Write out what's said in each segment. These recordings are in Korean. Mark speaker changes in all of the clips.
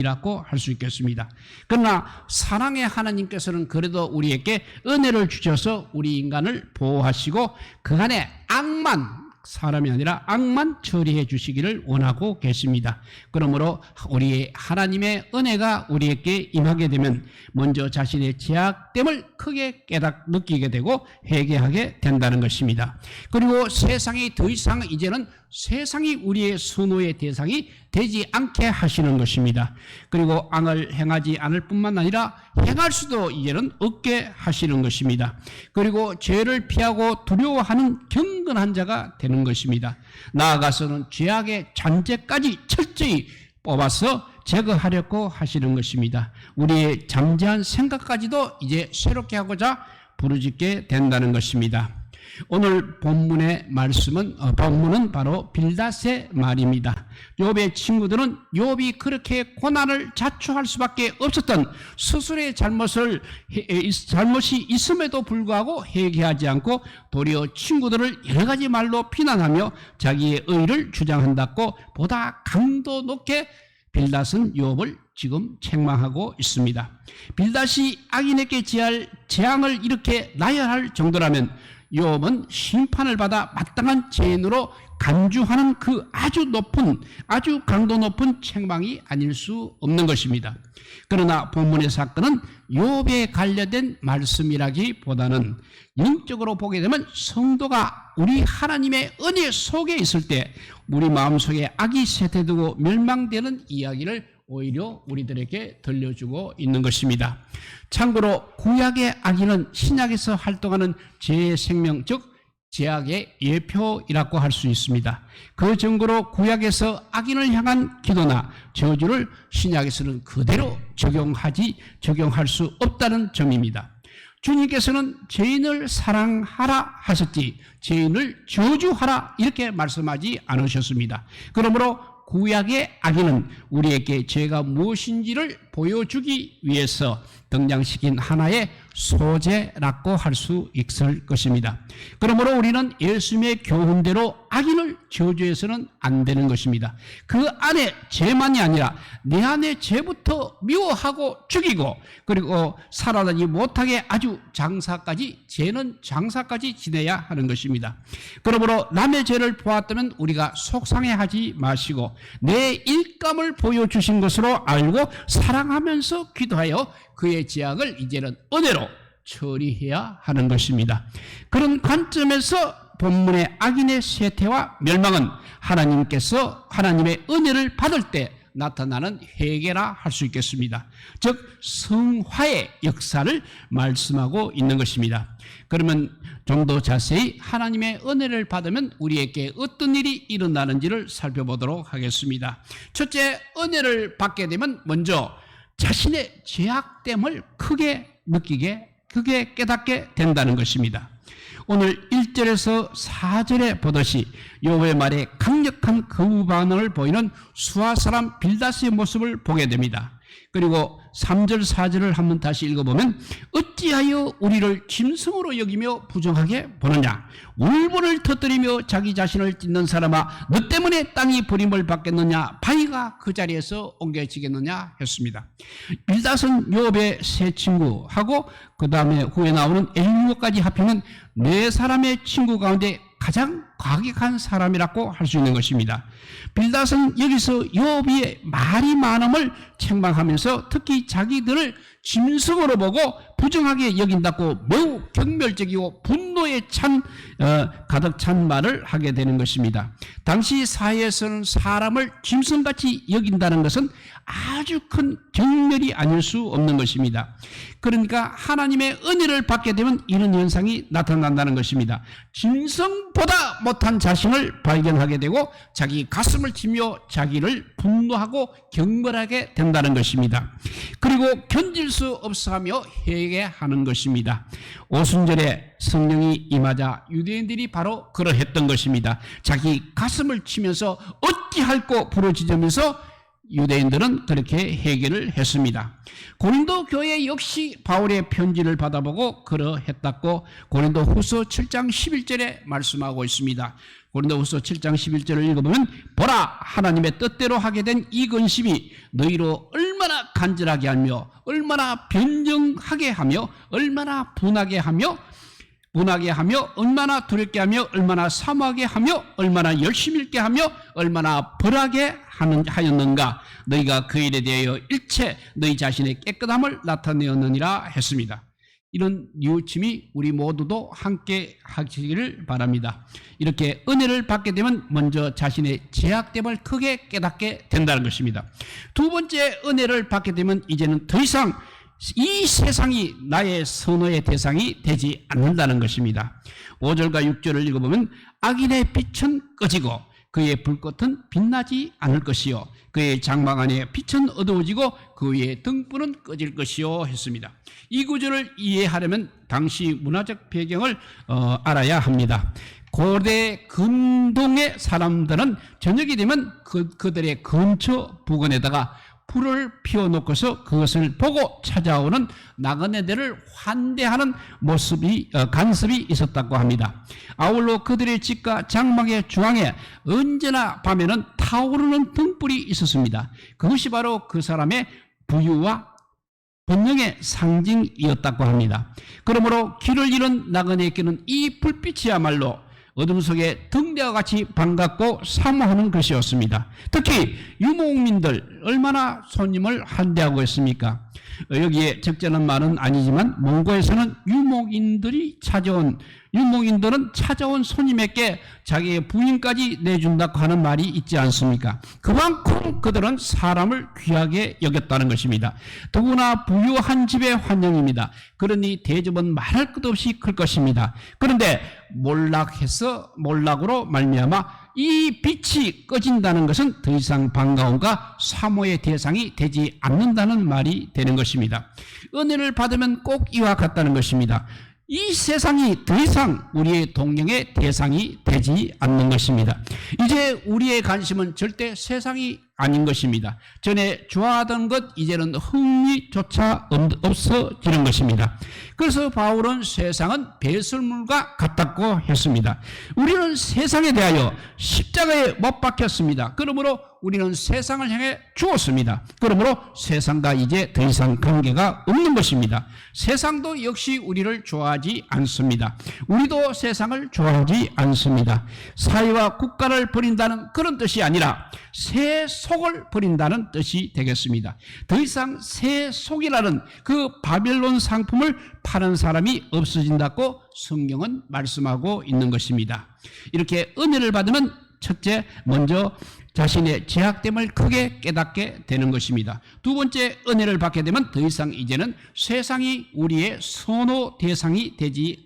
Speaker 1: 이라고 할 수 있겠습니다. 그러나 사랑의 하나님께서는 그래도 우리에게 은혜를 주셔서 우리 인간을 보호하시고 그 안에 악만, 사람이 아니라 악만 처리해 주시기를 원하고 계십니다. 그러므로 우리 하나님의 은혜가 우리에게 임하게 되면 먼저 자신의 죄악됨을 크게 느끼게 되고 회개하게 된다는 것입니다. 그리고 세상이 더 이상 이제는 세상이 우리의 선호의 대상이 되지 않게 하시는 것입니다. 그리고 악을 행하지 않을 뿐만 아니라 행할 수도 이제는 없게 하시는 것입니다. 그리고 죄를 피하고 두려워하는 경건한 자가 되는 것입니다. 나아가서는 죄악의 잔재까지 철저히 뽑아서 제거하려고 하시는 것입니다. 우리의 잠재한 생각까지도 이제 새롭게 하고자 부르짖게 된다는 것입니다. 오늘 본문의 본문은 바로 빌닷의 말입니다. 욥의 친구들은 욥이 그렇게 고난을 자초할 수밖에 없었던 스스로의 잘못이 있음에도 불구하고 회개하지 않고 도리어 친구들을 여러 가지 말로 비난하며 자기의 의를 주장한다고 보다 강도 높게 빌닷은 욥을 지금 책망하고 있습니다. 빌닷이 악인에게 재앙을 이렇게 나열할 정도라면 욥은 심판을 받아 마땅한 죄인으로 간주하는 그 아주 강도 높은 책망이 아닐 수 없는 것입니다. 그러나 본문의 사건은 욥에 관련된 말씀이라기보다는 영적으로 보게 되면 성도가 우리 하나님의 은혜 속에 있을 때 우리 마음속에 악이 쇠퇴되고 멸망되는 이야기를 오히려 우리들에게 들려주고 있는 것입니다. 참고로 구약의 악인은 신약에서 활동하는 죄의 생명, 즉 죄악의 예표이라고 할 수 있습니다. 그 증거로 구약에서 악인을 향한 기도나 저주를 신약에서는 그대로 적용할 수 없다는 점입니다. 주님께서는 죄인을 사랑하라 하셨지 죄인을 저주하라 이렇게 말씀하지 않으셨습니다. 그러므로 구약의 악인은 우리에게 죄가 무엇인지를 보여주기 위해서 등장시킨 하나의 소재라고 할 수 있을 것입니다. 그러므로 우리는 예수님의 교훈대로 악인을 저주해서는 안 되는 것입니다. 그 안에 죄만이 아니라 내 안에 죄부터 미워하고 죽이고 그리고 살아나지 못하게 아주 죄는 장사까지 지내야 하는 것입니다. 그러므로 남의 죄를 보았다면 우리가 속상해하지 마시고 내 일감을 보여주신 것으로 알고 사랑하면서 기도하여 그의 죄악을 이제는 은혜로 처리해야 하는 것입니다. 그런 관점에서 본문의 악인의 쇠퇴와 멸망은 하나님께서 하나님의 은혜를 받을 때 나타나는 회개라 할 수 있겠습니다. 즉 성화의 역사를 말씀하고 있는 것입니다. 그러면 좀 더 자세히 하나님의 은혜를 받으면 우리에게 어떤 일이 일어나는지를 살펴보도록 하겠습니다. 첫째, 은혜를 받게 되면 먼저 자신의 죄악됨을 크게 깨닫게 된다는 것입니다. 오늘 1절에서 4절에 보듯이 욥의 말에 강력한 거부 반응을 보이는 수아 사람 빌닷의 모습을 보게 됩니다. 그리고 3절 4절을 한번 다시 읽어보면 어찌하여 우리를 짐승으로 여기며 부정하게 보느냐 울분을 터뜨리며 자기 자신을 찢는 사람아 너 때문에 땅이 버림을 받겠느냐 바위가 그 자리에서 옮겨지겠느냐 했습니다. 빌닷은 욥의 세 친구하고 그 다음에 후에 나오는 엘리후까지 합치면 네 사람의 친구 가운데 가장 과격한 사람이라고 할 수 있는 것입니다. 빌닷은 여기서 욥의 말이 많음을 책망하면서 특히 자기들을 짐승으로 보고 부정하게 여긴다고 매우 경멸적이고 분노에 가득 찬 말을 하게 되는 것입니다. 당시 사회에서는 사람을 짐승같이 여긴다는 것은 아주 큰 경멸이 아닐 수 없는 것입니다. 그러니까 하나님의 은혜를 받게 되면 이런 현상이 나타난다는 것입니다. 짐승보다 못한 자신을 발견하게 되고 자기 가슴을 치며 자기를 분노하고 경멸하게 된다는 것입니다. 그리고 견딜 수 없어하며 회개하는 것입니다. 오순절에 성령이 임하자 유대인들이 바로 그러했던 것입니다. 자기 가슴을 치면서 어찌할꼬 부르짖으면서 유대인들은 그렇게 해결을 했습니다. 고린도 교회 역시 바울의 편지를 받아보고 그러했다고 고린도 후서 7장 11절에 말씀하고 있습니다. 고린도 후서 7장 11절을 읽어보면 보라 하나님의 뜻대로 하게 된 이 근심이 너희로 얼마나 간절하게 하며 얼마나 변정하게 하며 얼마나 분하게 하며 얼마나 두렵게 하며 얼마나 사모하게 하며 얼마나 열심히 읽게 하며 얼마나 벌하게 하였는가. 너희가 그 일에 대하여 일체 너희 자신의 깨끗함을 나타내었느니라 했습니다. 이런 뉘우침이 우리 모두도 함께 하시기를 바랍니다. 이렇게 은혜를 받게 되면 먼저 자신의 죄악됨을 크게 깨닫게 된다는 것입니다. 두 번째, 은혜를 받게 되면 이제는 더 이상 이 세상이 나의 선호의 대상이 되지 않는다는 것입니다. 5절과 6절을 읽어보면 악인의 빛은 꺼지고 그의 불꽃은 빛나지 않을 것이요 그의 장막 안에 빛은 어두워지고 그 위에 등불은 꺼질 것이요 했습니다. 이 구절을 이해하려면 당시 문화적 배경을 알아야 합니다. 고대 근동의 사람들은 저녁이 되면 그들의 근처 부근에다가 불을 피워놓고서 그것을 보고 찾아오는 나그네들을 환대하는 간섭이 있었다고 합니다. 아울러 그들의 집과 장막의 중앙에 언제나 밤에는 타오르는 등불이 있었습니다. 그것이 바로 그 사람의 부유와 번영의 상징이었다고 합니다. 그러므로 길을 잃은 나그네에게는 이 불빛이야말로 어둠 속에 등대와 같이 반갑고 사모하는 것이었습니다. 특히 유목민들 얼마나 손님을 환대하고 있습니까? 여기에 적절한 말은 아니지만 몽고에서는 유목인들은 찾아온 손님에게 자기의 부인까지 내준다고 하는 말이 있지 않습니까? 그만큼 그들은 사람을 귀하게 여겼다는 것입니다. 더구나 부유한 집의 환영입니다. 그러니 대접은 말할 것 없이 클 것입니다. 그런데 몰락으로 말미암아 이 빛이 꺼진다는 것은 더 이상 반가움과 사모의 대상이 되지 않는다는 말이 되는 것입니다. 은혜를 받으면 꼭 이와 같다는 것입니다. 이 세상이 더 이상 우리의 동경의 대상이 되지 않는 것입니다. 이제 우리의 관심은 절대 세상이 아닌 것입니다. 전에 좋아하던 것 이제는 흥미조차 없어지는 것입니다. 그래서 바울은 세상은 배설물과 같다고 했습니다. 우리는 세상에 대하여 십자가에 못 박혔습니다. 그러므로 우리는 세상을 향해 죽었습니다. 그러므로 세상과 이제 더 이상 관계가 없는 것입니다. 세상도 역시 우리를 좋아하지 않습니다. 우리도 세상을 좋아하지 않습니다. 사회와 국가를 버린다는 그런 뜻이 아니라 새 속을 버린다는 뜻이 되겠습니다. 더 이상 새 속이라는 그 바벨론 상품을 파는 사람이 없어진다고 성경은 말씀하고 있는 것입니다. 이렇게 은혜를 받으면 첫째, 먼저 자신의 죄악됨을 크게 깨닫게 되는 것입니다. 두 번째, 은혜를 받게 되면 더 이상 이제는 세상이 우리의 선호 대상이 되지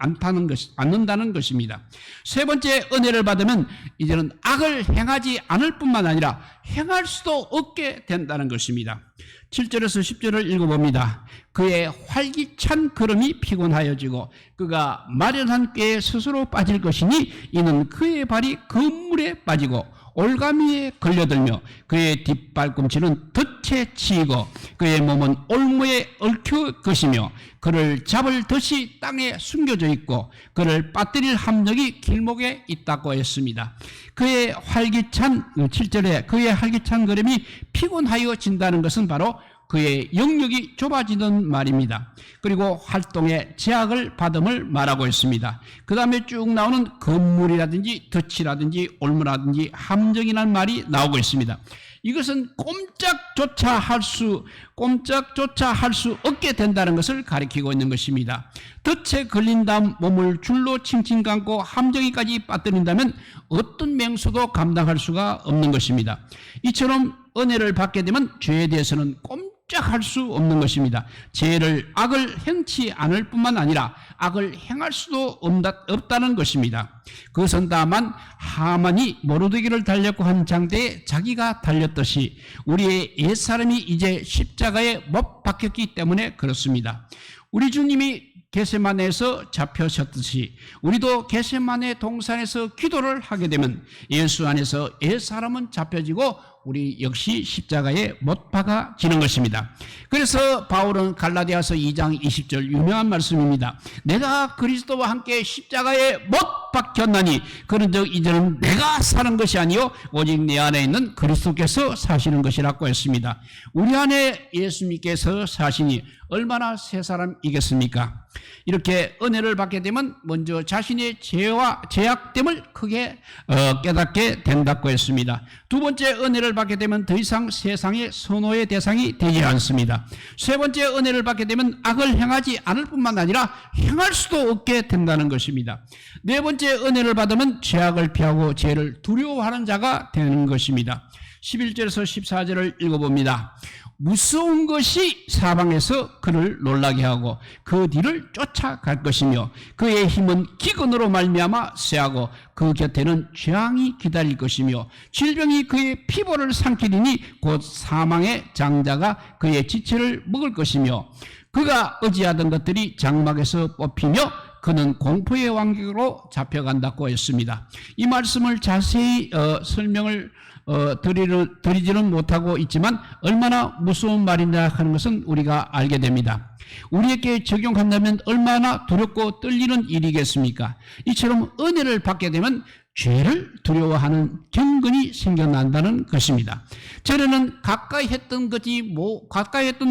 Speaker 1: 않는다는 것입니다. 세 번째, 은혜를 받으면 이제는 악을 행하지 않을 뿐만 아니라 행할 수도 없게 된다는 것입니다. 7절에서 10절을 읽어봅니다. 그의 활기찬 걸음이 피곤하여지고 그가 마련한 꾀에 스스로 빠질 것이니 이는 그의 발이 그물에 빠지고 올가미에 걸려들며 그의 뒷발꿈치는 덫에 치이고 그의 몸은 올무에 얽혀 것이며 그를 잡을 덫이 땅에 숨겨져 있고 그를 빠뜨릴 함정이 길목에 있다고 했습니다. 그의 활기찬 7절에 그의 활기찬 걸음이 피곤하여진다는 것은 바로 그의 영역이 좁아지는 말입니다. 그리고 활동의 제약을 받음을 말하고 있습니다. 그 다음에 쭉 나오는 건물이라든지 덫이라든지 올무라든지 함정이라는 말이 나오고 있습니다. 이것은 꼼짝조차 할 수 없게 된다는 것을 가리키고 있는 것입니다. 덫에 걸린 다음 몸을 줄로 칭칭 감고 함정이까지 빠뜨린다면 어떤 맹수도 감당할 수가 없는 것입니다. 이처럼 은혜를 받게 되면 죄에 대해서는 꼼짝할 수 없는 것입니다. 악을 행치 않을 뿐만 아니라 악을 행할 수도 없다는 것입니다. 그것은 다만 하만이 모르드기를 달렸고 한 장대에 자기가 달렸듯이 우리의 옛사람이 이제 십자가에 못 박혔기 때문에 그렇습니다. 우리 주님이 겟세마네에서 잡혀셨듯이 우리도 겟세마네 동산에서 기도를 하게 되면 예수 안에서 옛사람은 잡혀지고 우리 역시 십자가에 못 박아지는 것입니다. 그래서 바울은 갈라디아서 2장 20절 유명한 말씀입니다. 내가 그리스도와 함께 십자가에 못 박혔나니 그런즉 이제는 내가 사는 것이 아니요 오직 내 안에 있는 그리스도께서 사시는 것이라고 했습니다. 우리 안에 예수님께서 사시니 얼마나 새 사람이겠습니까? 이렇게 은혜를 받게 되면 먼저 자신의 죄와 죄악됨을 크게 깨닫게 된다고 했습니다. 두 번째, 은혜를 받게 되면 더 이상 세상의 선호의 대상이 되지 않습니다. 세 번째, 은혜를 받게 되면 악을 행하지 않을 뿐만 아니라 행할 수도 없게 된다는 것입니다. 네 번째, 은혜를 받으면 죄악을 피하고 죄를 두려워하는 자가 되는 것입니다. 11절에서 14절을 읽어봅니다. 무서운 것이 사방에서 그를 놀라게 하고 그 뒤를 쫓아갈 것이며 그의 힘은 기근으로 말미암아 쇠하고 그 곁에는 재앙이 기다릴 것이며 질병이 그의 피부를 삼키리니 곧 사망의 장자가 그의 지체를 먹을 것이며 그가 의지하던 것들이 장막에서 뽑히며 그는 공포의 왕국으로 잡혀간다고 했습니다. 이 말씀을 자세히 설명을 드리지는 못하고 있지만 얼마나 무서운 말이냐 하는 것은 우리가 알게 됩니다. 우리에게 적용한다면 얼마나 두렵고 떨리는 일이겠습니까? 이처럼 은혜를 받게 되면 죄를 두려워하는 경건이 생겨난다는 것입니다. 전에는 가까이 했던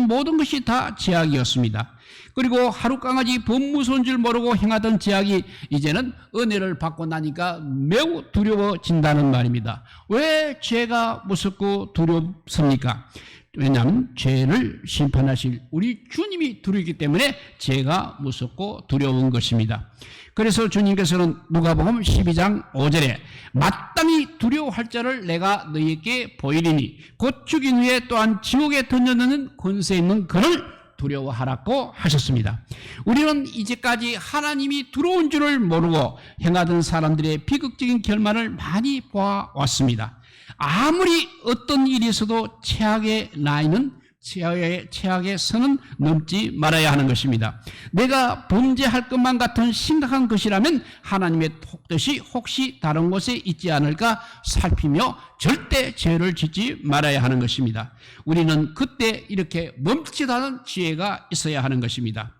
Speaker 1: 모든 것이 다 죄악이었습니다. 그리고 하룻강아지 범무서운 줄 모르고 행하던 죄악이 이제는 은혜를 받고 나니까 매우 두려워진다는 말입니다. 왜 죄가 무섭고 두렵습니까? 왜냐하면 죄를 심판하실 우리 주님이 두렵기 때문에 죄가 무섭고 두려운 것입니다. 그래서 주님께서는 누가복음 12장 5절에 마땅히 두려워할 자를 내가 너희에게 보이리니 곧 죽인 후에 또한 지옥에 던져넣는 권세 있는 그를 두려워하라고 하셨습니다. 우리는 이제까지 하나님이 두려운 줄을 모르고 행하던 사람들의 비극적인 결말을 많이 보아왔습니다. 아무리 어떤 일이 있어도 최악의 선은 넘지 말아야 하는 것입니다. 내가 범죄할 것만 같은 심각한 것이라면 하나님의 뜻이 혹시 다른 곳에 있지 않을까 살피며 절대 죄를 짓지 말아야 하는 것입니다. 우리는 그때 이렇게 멈칫하는 지혜가 있어야 하는 것입니다.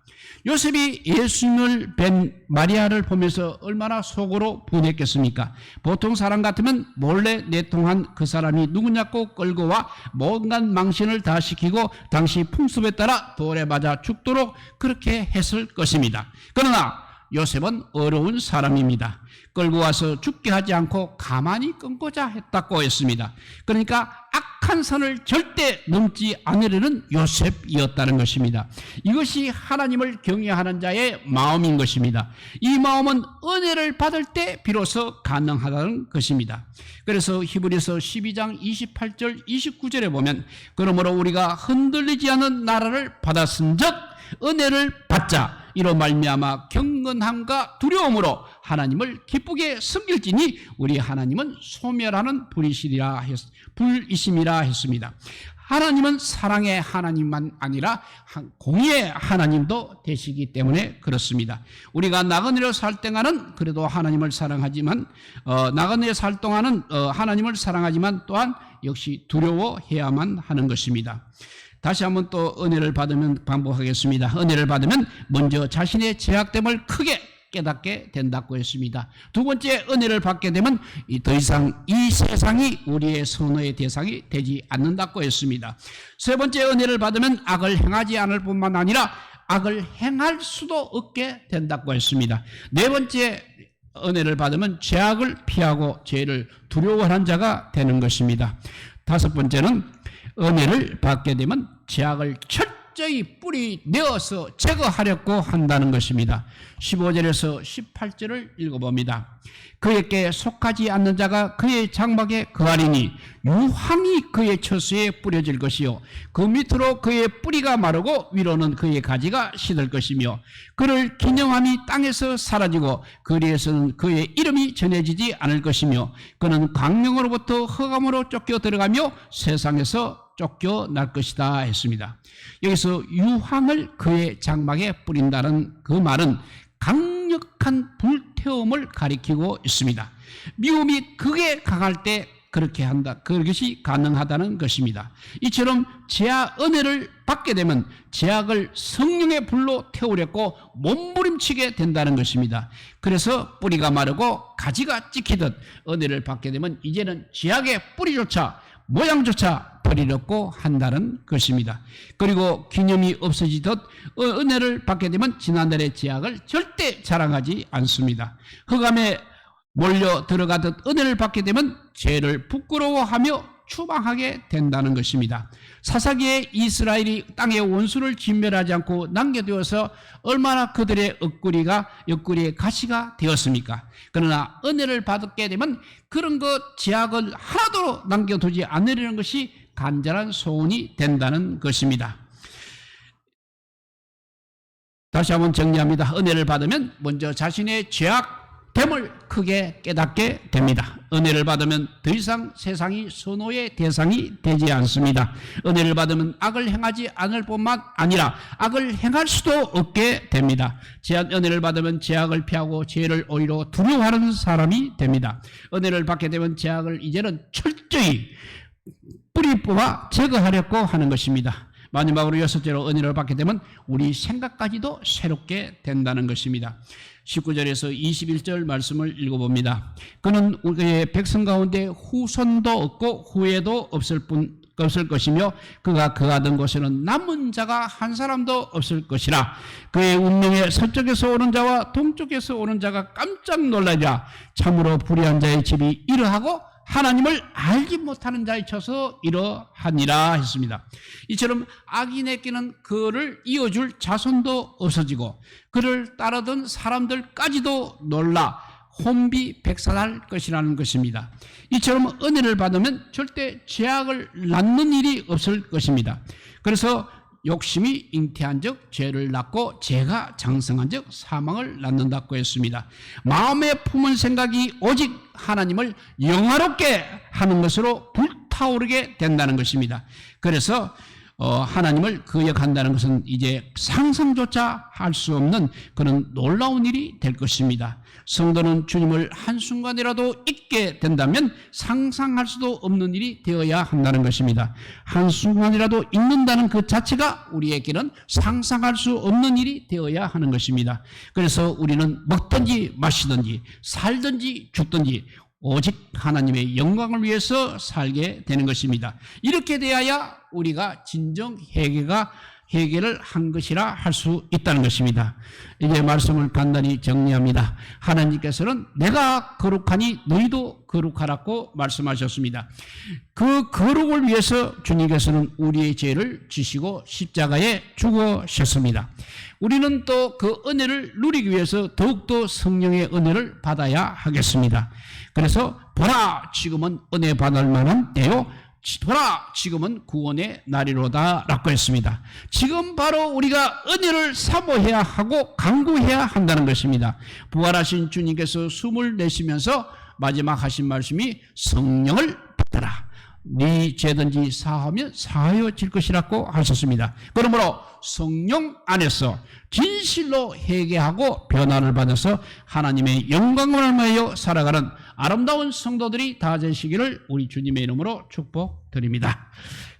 Speaker 1: 요셉이 예수님을 뵌 마리아를 보면서 얼마나 속으로 분했겠습니까? 보통 사람 같으면 몰래 내통한 그 사람이 누구냐고 끌고 와 온갖 망신을 다 시키고 당시 풍습에 따라 돌에 맞아 죽도록 그렇게 했을 것입니다. 그러나 요셉은 어려운 사람입니다. 끌고 와서 죽게 하지 않고 가만히 끊고자 했다고 했습니다. 그러니까 악한 선을 절대 넘지 않으려는 요셉이었다는 것입니다. 이것이 하나님을 경외하는 자의 마음인 것입니다. 이 마음은 은혜를 받을 때 비로소 가능하다는 것입니다. 그래서 히브리서 12장 28절 29절에 보면 그러므로 우리가 흔들리지 않는 나라를 받았은즉 은혜를 받자 이로 말미암아 경건함과 두려움으로 하나님을 기쁘게 섬길지니 우리 하나님은 소멸하는 불이심이라 했습니다. 하나님은 사랑의 하나님만 아니라 공의의 하나님도 되시기 때문에 그렇습니다. 우리가 나그네로 살 동안은 그래도 하나님을 사랑하지만 나그네로 살 동안은 하나님을 사랑하지만 또한 역시 두려워해야만 하는 것입니다. 다시 한번 또 은혜를 받으면 반복하겠습니다. 은혜를 받으면 먼저 자신의 죄악됨을 크게 깨닫게 된다고 했습니다. 두 번째, 은혜를 받게 되면 더 이상 이 세상이 우리의 선호의 대상이 되지 않는다고 했습니다. 세 번째, 은혜를 받으면 악을 행하지 않을 뿐만 아니라 악을 행할 수도 없게 된다고 했습니다. 네 번째, 은혜를 받으면 죄악을 피하고 죄를 두려워하는 자가 되는 것입니다. 다섯 번째는 은혜를 받게 되면 죄악을 철저히 뿌리 내어서 제거하려고 한다는 것입니다. 15절에서 18절을 읽어봅니다. 그에게 속하지 않는 자가 그의 장막에 거하리니 유황이 그의 처소에 뿌려질 것이요 그 밑으로 그의 뿌리가 마르고 위로는 그의 가지가 시들 것이며 그를 기념함이 땅에서 사라지고 거리에서는 그의 이름이 전해지지 않을 것이며 그는 광명으로부터 흑암으로 쫓겨 들어가며 세상에서 쫓겨날 것이다 했습니다. 여기서 유황을 그의 장막에 뿌린다는 그 말은 강력한 불태움을 가리키고 있습니다. 미움이 극에 강할 때 그렇게 한다. 그것이 가능하다는 것입니다. 이처럼 죄악 은혜를 받게 되면 죄악을 성령의 불로 태우렸고 몸부림치게 된다는 것입니다. 그래서 뿌리가 마르고 가지가 찍히듯 은혜를 받게 되면 이제는 죄악의 뿌리조차 모양조차 버리려고 한다는 것입니다. 그리고 기념이 없어지듯 은혜를 받게 되면 지난날의 죄악을 절대 자랑하지 않습니다. 흑암에 몰려 들어가듯 은혜를 받게 되면 죄를 부끄러워하며 추방하게 된다는 것입니다. 사사기에 이스라엘이 땅의 원수를 진멸하지 않고 남겨두어서 얼마나 그들의 옆구리의 가시가 되었습니까? 그러나 은혜를 받게 되면 그런 것 죄악을 하나도 남겨두지 않으려는 것이 간절한 소원이 된다는 것입니다. 다시 한번 정리합니다. 은혜를 받으면 먼저 자신의 죄악됨을 크게 깨닫게 됩니다. 은혜를 받으면 더 이상 세상이 선호의 대상이 되지 않습니다. 은혜를 받으면 악을 행하지 않을 뿐만 아니라 악을 행할 수도 없게 됩니다. 은혜를 받으면 죄악을 피하고 죄를 오히려 두려워하는 사람이 됩니다. 은혜를 받게 되면 죄악을 이제는 철저히 뿌리 뽑아 제거하려고 하는 것입니다. 마지막으로 여섯째로 은혜를 받게 되면 우리 생각까지도 새롭게 된다는 것입니다. 19절에서 21절 말씀을 읽어봅니다. 그는 우리의 백성 가운데 후손도 없고 후회도 없을 것이며 그가 거하던 곳에는 남은 자가 한 사람도 없을 것이라. 그의 운명에 서쪽에서 오는 자와 동쪽에서 오는 자가 깜짝 놀라자 참으로 불의한 자의 집이 이러하고 하나님을 알지 못하는 자에 쳐서 이러하니라 했습니다. 이처럼 악인에게는 그를 이어줄 자손도 없어지고 그를 따르던 사람들까지도 놀라 혼비백산할 것이라는 것입니다. 이처럼 은혜를 받으면 절대 죄악을 낳는 일이 없을 것입니다. 그래서 욕심이 잉태한 적 죄를 낳고 죄가 장성한 적 사망을 낳는다고 했습니다. 마음에 품은 생각이 오직 하나님을 영화롭게 하는 것으로 불타오르게 된다는 것입니다. 그래서 하나님을 거역한다는 것은 이제 상상조차 할 수 없는 그런 놀라운 일이 될 것입니다. 성도는 주님을 한순간이라도 잊게 된다면 상상할 수도 없는 일이 되어야 한다는 것입니다. 한순간이라도 잊는다는 그 자체가 우리에게는 상상할 수 없는 일이 되어야 하는 것입니다. 그래서 우리는 먹든지 마시든지 살든지 죽든지 오직 하나님의 영광을 위해서 살게 되는 것입니다. 이렇게 되어야 우리가 진정 회개를 한 것이라 할 수 있다는 것입니다. 이제 말씀을 간단히 정리합니다. 하나님께서는 내가 거룩하니 너희도 거룩하라고 말씀하셨습니다. 그 거룩을 위해서 주님께서는 우리의 죄를 지시고 십자가에 죽으셨습니다. 우리는 또 그 은혜를 누리기 위해서 더욱더 성령의 은혜를 받아야 하겠습니다. 그래서 보라 지금은 은혜 받을 만한 때요 보라 지금은 구원의 날이로다 라고 했습니다. 지금 바로 우리가 은혜를 사모해야 하고 간구해야 한다는 것입니다. 부활하신 주님께서 숨을 내쉬면서 마지막 하신 말씀이 성령을 받아라. 네 죄든지 사하면 사하여질 것이라고 하셨습니다. 그러므로 성령 안에서 진실로 회개하고 변화를 받아서 하나님의 영광을 위하여 살아가는 아름다운 성도들이 다 되시기를 우리 주님의 이름으로 축복드립니다.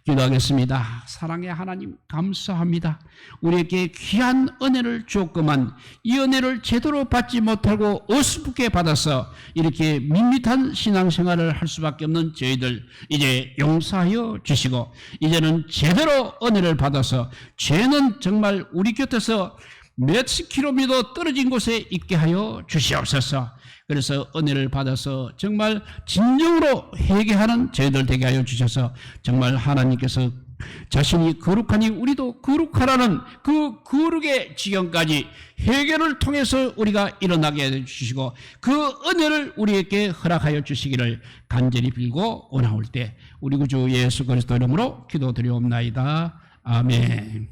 Speaker 1: 기도하겠습니다. 사랑의 하나님 감사합니다. 우리에게 귀한 은혜를 주었구만 이 은혜를 제대로 받지 못하고 어수프게 받아서 이렇게 밋밋한 신앙생활을 할 수밖에 없는 저희들 이제 용서하여 주시고 이제는 제대로 은혜를 받아서 죄는 정말 우리 곁에서 몇십 킬로미터 떨어진 곳에 있게 하여 주시옵소서. 그래서 은혜를 받아서 정말 진정으로 회개하는 저희들 되게 하여 주셔서 정말 하나님께서 자신이 거룩하니 우리도 거룩하라는 그 거룩의 지경까지 회개를 통해서 우리가 일어나게 해주시고 그 은혜를 우리에게 허락하여 주시기를 간절히 빌고 원하올 때 우리 구주 예수 그리스도 이름으로 기도드리옵나이다. 아멘.